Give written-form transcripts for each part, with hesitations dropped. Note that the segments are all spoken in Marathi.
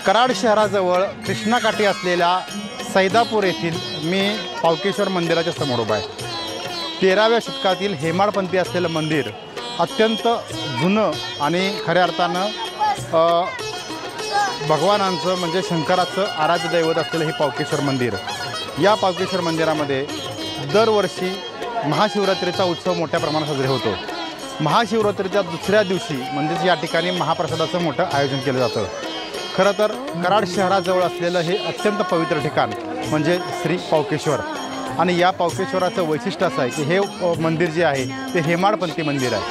कराड शहराजवळ कृष्णाकाठी असलेल्या सैदापूर येथील मी पावकेश्वर मंदिराच्या समोर उभा आहे। 13व्या शतकातील हेमाडपंथी असलेलं मंदिर अत्यंत जुनं आणि खऱ्या अर्थानं भगवानांचं म्हणजे शंकराचं आराध्य दैवत असलेलं हे पावकेश्वर मंदिर। या पावकेश्वर मंदिरामध्ये दरवर्षी महाशिवरात्रीचा उत्सव मोठ्या प्रमाणात साजरा होतो। महाशिवरात्रीच्या दुसऱ्या दिवशी म्हणजेच या ठिकाणी महाप्रसादाचं मोठं आयोजन केलं जातं। खरं तर कराड शहराजवळ असलेलं हे अत्यंत पवित्र ठिकाण म्हणजे श्री पावकेश्वर आणि या पावकेश्वराचं वैशिष्ट्य असं आहे की हे मंदिर जे आहे ते हेमाडपंथी मंदिर आहे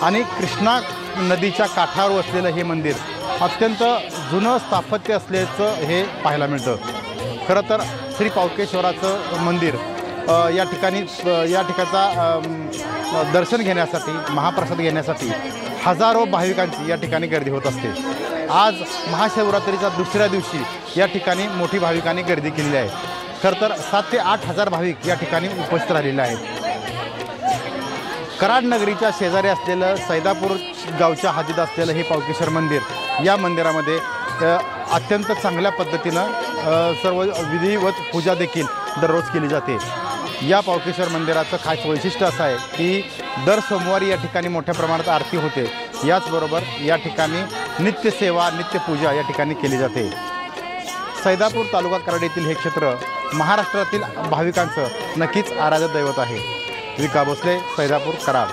आणि कृष्णा नदीच्या काठावर वसलेलं हे मंदिर अत्यंत जुनं स्थापत्य असल्याचं हे पाहायला मिळतं। खरं तर श्री पावकेश्वराचं मंदिर या ठिकाणचा दर्शन घेण्यासाठी महाप्रसाद घेण्यासाठी हजारो भाविकांची या ठिकाणी गर्दी होत असते। आज महाशिवरात्रीच्या दुसऱ्या दिवशी या ठिकाणी मोठी भाविकांनी गर्दी केलेली आहे। खरं तर 7 ते 8 हजार भाविक या ठिकाणी उपस्थित राहिलेले आहेत। कराड नगरीच्या शेजारी असलेलं सैदापूर गावच्या हद्दीत असलेलं हे पावकेश्वर मंदिर या मंदिरामध्ये अत्यंत चांगल्या पद्धतीनं सर्व विधिवत पूजा देखील दररोज केली जाते। या पावकेश्वर मंदिराचं खास वैशिष्ट्य असं आहे की दर सोमवारी या ठिकाणी मोठ्या प्रमाणात आरती होते। याचबरोबर या ठिकाणी नित्यसेवा नित्यपूजा या ठिकाणी केली जाते। सैदापूर तालुका कराड येथील हे क्षेत्र महाराष्ट्रातील भाविकांचं नक्कीच आराध्य दैवत आहे। विका भोसले, सैदापूर, कराड।